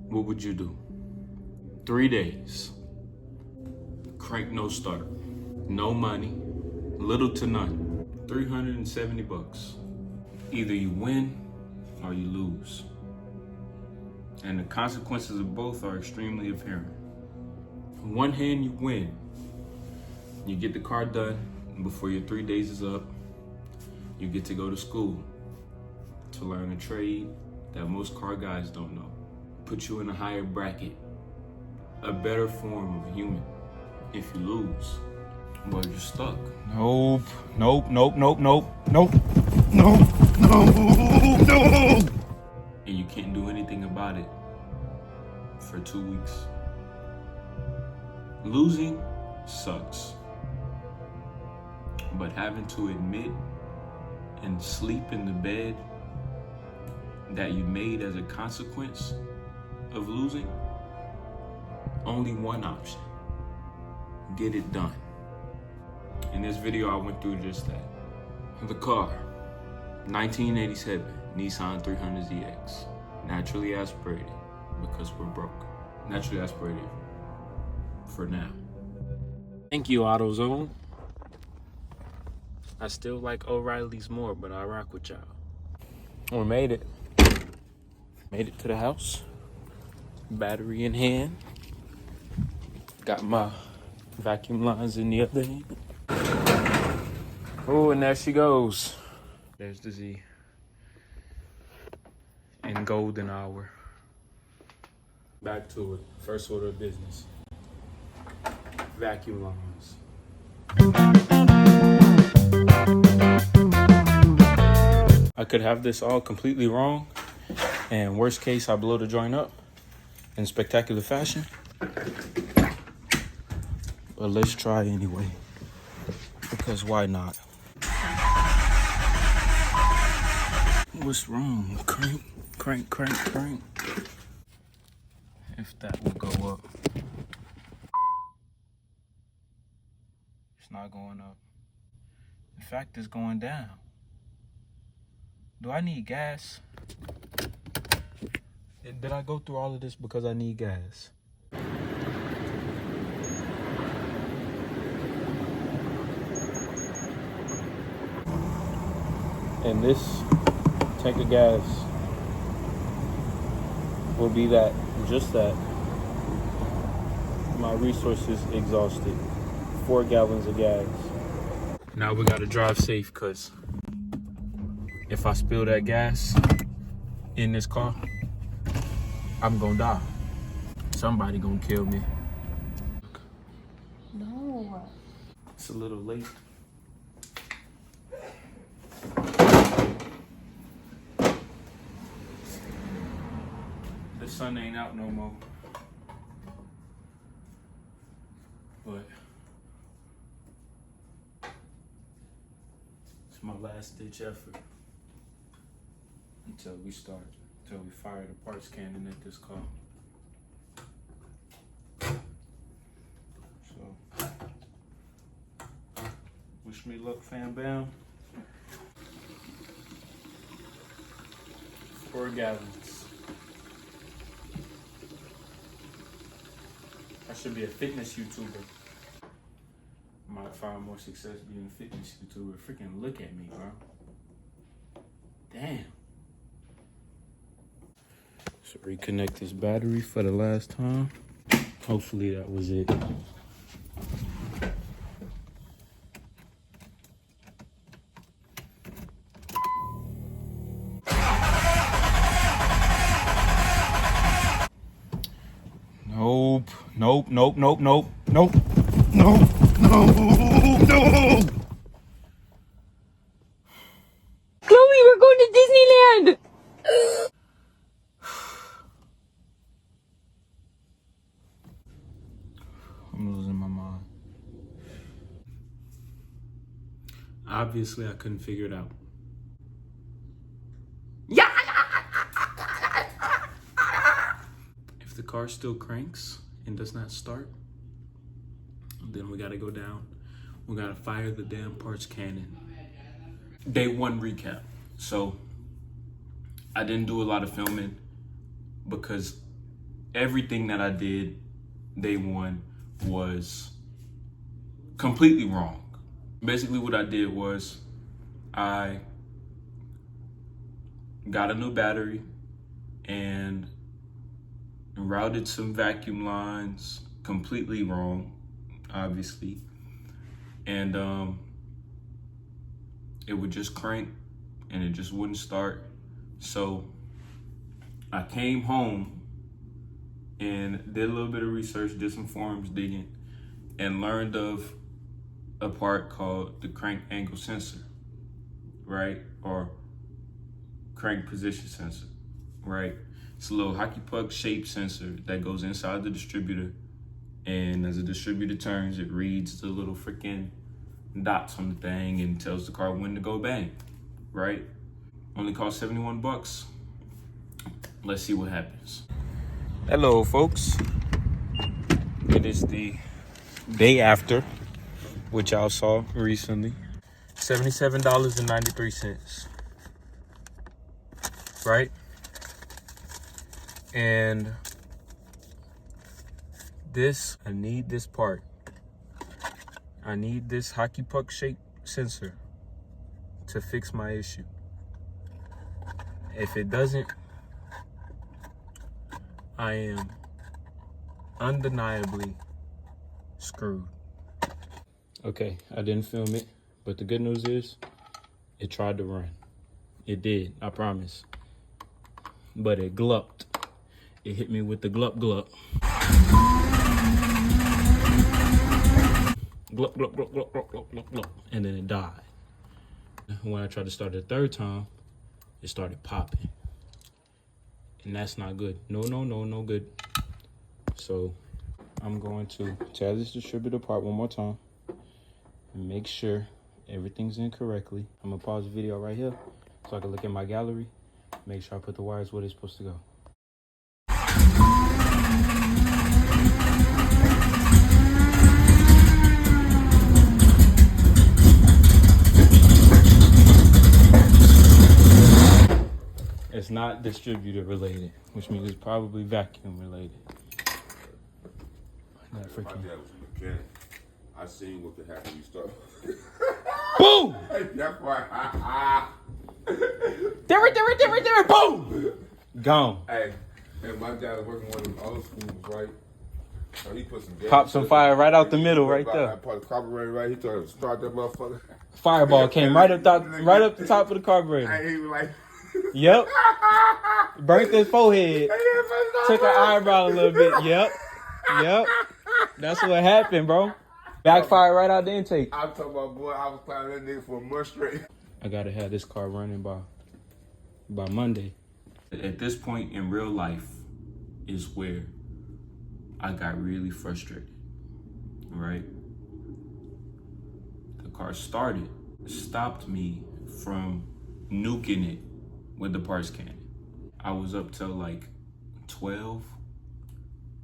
what would you do? 3 days, crank no start, no money, little to none, 370 bucks. Either you win or you lose. And the consequences of both are extremely apparent. On one hand, you win. You get the car done before your 3 days is up. You get to go to school to learn a trade that most car guys don't know. Put you in a higher bracket, a better form of human. If you lose, well, you're stuck. Nope, nope, nope, nope, nope, nope, nope, no, no. And you can't do anything about it for 2 weeks. Losing sucks. But having to admit and sleep in the bed that you made as a consequence of losing, only one option: get it done. In this video, I went through just that. The car, 1987 Nissan 300ZX, naturally aspirated because we're broke. Naturally aspirated for now. Thank you, AutoZone. I still like O'Reilly's more, but I rock with y'all. We made it. Made it to the house. Battery in hand. Got my vacuum lines in the other hand. Oh, and there she goes. There's the Z. In golden hour. Back to it. First order of business. Vacuum lines. I could have this all completely wrong, and worst case, I blow the joint up in spectacular fashion. But let's try anyway, because why not? What's wrong? Crank, crank, crank, crank. If that will go up. It's not going up. In fact, it's going down. Do I need gas? Did I go through all of this because I need gas? And this tank of gas will be that, just that. My resources exhausted. 4 gallons of gas. Now we gotta drive safe, cause if I spill that gas in this car, I'm gonna die. Somebody gonna kill me. No. It's a little late. The sun ain't out no more. But it's my last ditch effort until we fire the parts cannon at this car. So, wish me luck, fam bam. 4 gallons. I should be a fitness YouTuber. Might find more success being a fitness YouTuber. Freaking look at me, bro. Damn. So reconnect this battery for the last time. Hopefully that was it. Nope, nope, nope, nope, nope, nope, nope, no, no. Chloe, we're going to Disneyland! I'm losing my mind. Obviously, I couldn't figure it out. If the car still cranks and does not start, then we gotta go down. We gotta fire the damn parts cannon. Day 1 recap. So I didn't do a lot of filming because everything that I did day one was completely wrong. Basically what I did was I got a new battery and routed some vacuum lines completely wrong, obviously. And it would just crank and it just wouldn't start. So I came home and did a little bit of research, did some forums digging, and learned of a part called the crank angle sensor, right? Or crank position sensor, right? It's a little hockey puck shaped sensor that goes inside the distributor. And as the distributor turns, it reads the little freaking dots on the thing and tells the car when to go bang, right? Only cost 71 bucks. Let's see what happens. Hello, folks. It is the day after, which y'all saw recently. $77.93, right? And I need this part. I need this hockey puck shaped sensor to fix my issue. If it doesn't, I am undeniably screwed. Okay, I didn't film it, but the good news is it tried to run. It did, I promise. But it glupped. It hit me with the glup glup. Glup, glup, glup, glup, glup, glup, glup, glup. And then it died. When I tried to start it the third time, it started popping. And that's not good. No, no, no, no good. So I'm going to tear this distributor apart one more time and make sure everything's in correctly. I'm gonna pause the video right here so I can look at my gallery, make sure I put the wires where they're supposed to go. It's not distributor related, which means it's probably vacuum related. My dad was a mechanic. I seen what could happen when you start. Boom! That's why. There, boom! Gone. Hey, and my dad was working one of them old schools, right? So he put some gas. Pop some fire right out the middle, right there. That part of the carburetor, right? He told him to start that motherfucker. Fireball came right up the top of the carburetor. And he was like, Yep. Burnt his forehead. Took an eyebrow a little bit. Yep. That's what happened, bro. Backfired right out the intake. I'm talking about, boy, I was climbing that nigga for a month straight. I gotta have this car running by Monday. At this point in real life is where I got really frustrated, right? The car stopped me from nuking it with the parts cannon. I was up till like 12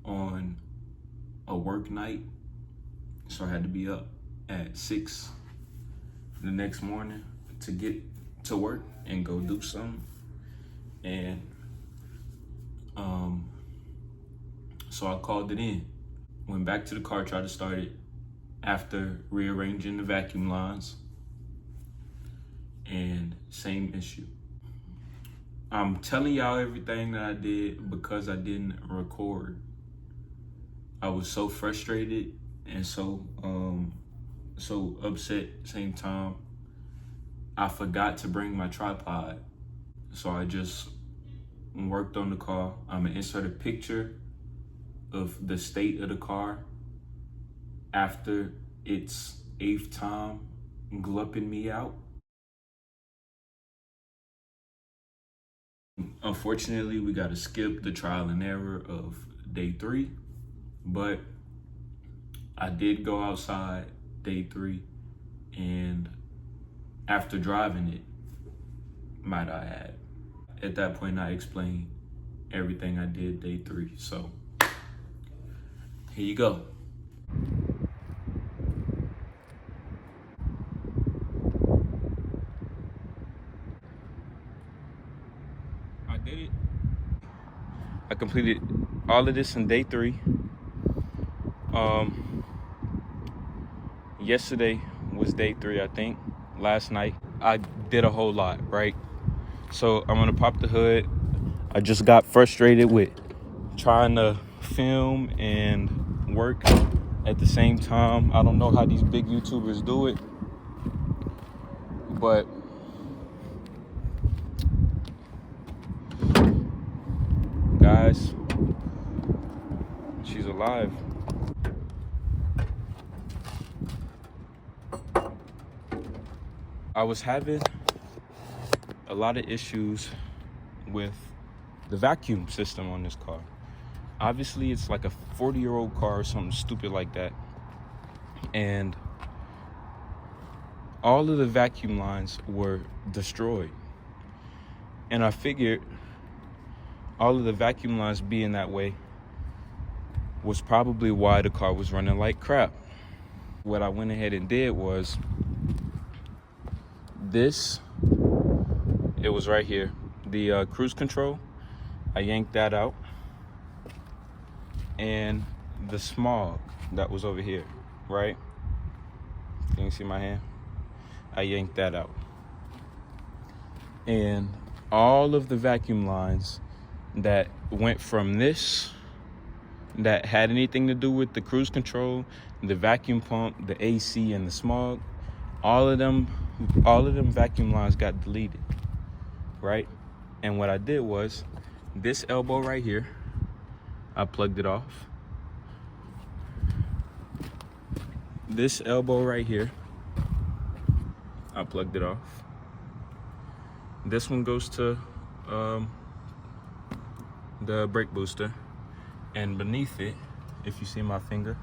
on a work night, so I had to be up at 6 the next morning to get to work and go do something. And so I called it in, went back to the car, tried to start it after rearranging the vacuum lines, and same issue. I'm telling y'all everything that I did because I didn't record. I was so frustrated and so upset at the same time. I forgot to bring my tripod. So I just worked on the car. I'm gonna insert a picture of the state of the car after its 8th time glupping me out. Unfortunately, we gotta skip the trial and error of day 3, but I did go outside day 3, and after driving it, might I add, at that point I explained everything I did day 3. So here you go. I did it. I completed all of this in day 3. Yesterday was day 3, I think. Last night I did a whole lot, right? So I'm gonna pop the hood. I just got frustrated with trying to film and work at the same time. I don't know how these big YouTubers do it, but guys, she's alive. I was having a lot of issues with the vacuum system on this car. Obviously, it's like a 40-year-old car or something stupid like that. And all of the vacuum lines were destroyed. And I figured all of the vacuum lines being that way was probably why the car was running like crap. What I went ahead and did was this, it was right here, the cruise control. I yanked that out, and the smog that was over here, right? Can you see my hand? I yanked that out. And all of the vacuum lines that went from this, that had anything to do with the cruise control, the vacuum pump, the AC, and the smog, all of them vacuum lines got deleted, right? And what I did was, this elbow right here, I plugged it off. This elbow right here, I plugged it off. This one goes to the brake booster. And beneath it, if you see my finger,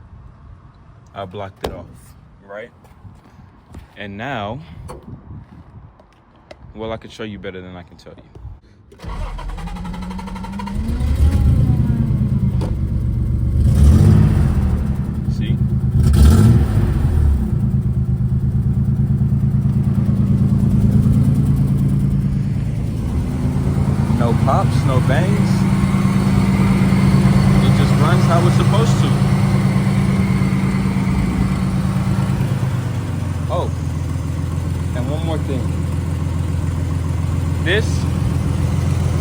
I blocked it off, right? And now, well, I could show you better than I can tell you. See? No pops, no bangs. It just runs how it's supposed to. Oh, and one more thing. This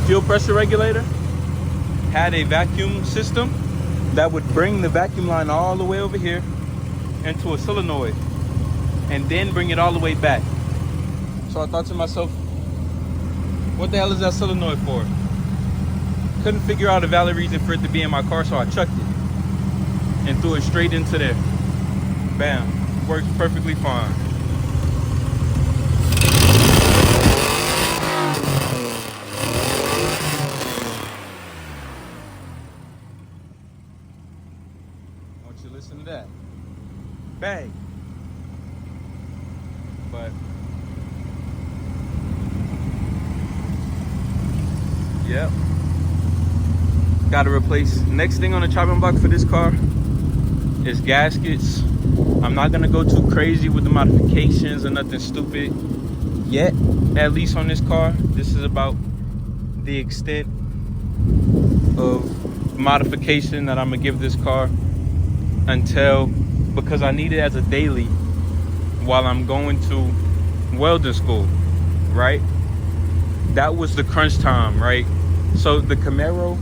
fuel pressure regulator had a vacuum system that would bring the vacuum line all the way over here into a solenoid and then bring it all the way back. So I thought to myself, what the hell is that solenoid for? Couldn't figure out a valid reason for it to be in my car, so I chucked it and threw it straight into there. Bam, works perfectly fine. I want you to listen to that. Bang. But yep. Got to replace. Next thing on the chopping block for this car is gaskets. I'm not gonna go too crazy with the modifications or nothing stupid yet, at least on this car. This is about the extent of modification that I'm gonna give this car because I need it as a daily while I'm going to welding school, right? That was the crunch time, right? So the Camaro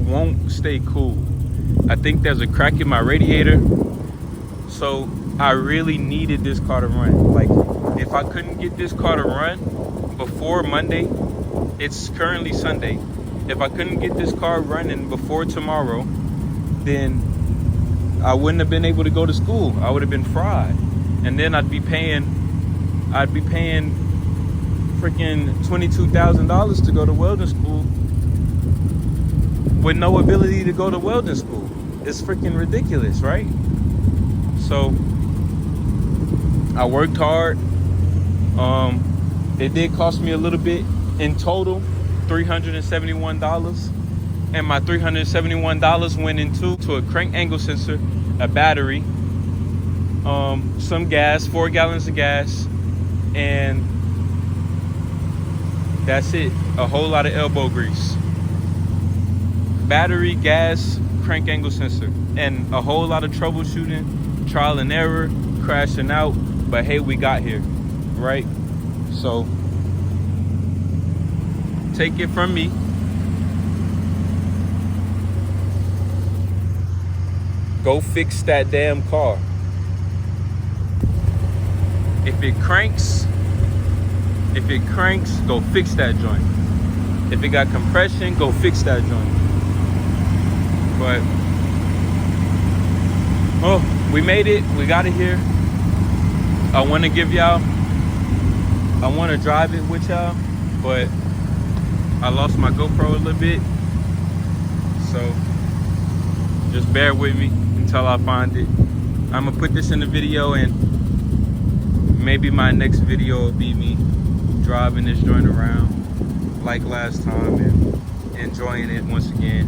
won't stay cool. I think there's a crack in my radiator, so I really needed this car to run. Like, if I couldn't get this car to run before Monday, it's currently Sunday. If I couldn't get this car running before tomorrow, then I wouldn't have been able to go to school. I would have been fried, and then I'd be paying freaking $22,000 to go to welding school with no ability to go to welding school. It's freaking ridiculous, right? So I worked hard. It did cost me a little bit in total, $371. And my $371 went into a crank angle sensor, a battery, some gas, 4 gallons of gas, and that's it. A whole lot of elbow grease. battery, gas, crank angle sensor, and a whole lot of troubleshooting, trial and error, crashing out. But hey, we got here, right? So take it from me. Go fix that damn car. If it cranks, go fix that joint. If it got compression, go fix that joint. But, oh, we made it. We got it here. I want to drive it with y'all, but I lost my GoPro a little bit. So, just bear with me until I find it. I'm going to put this in the video, and maybe my next video will be me driving this joint around like last time and enjoying it once again.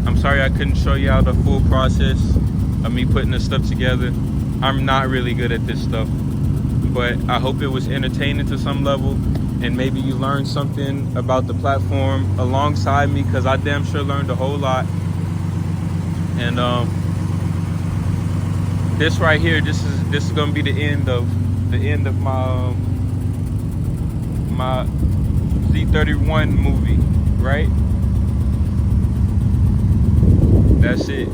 I'm sorry I couldn't show y'all the full process of me putting this stuff together. I'm not really good at this stuff, but I hope it was entertaining to some level, and maybe you learned something about the platform alongside me, because I damn sure learned a whole lot. And this right here, this is gonna be the end of my my Z31 movie, right? That's it.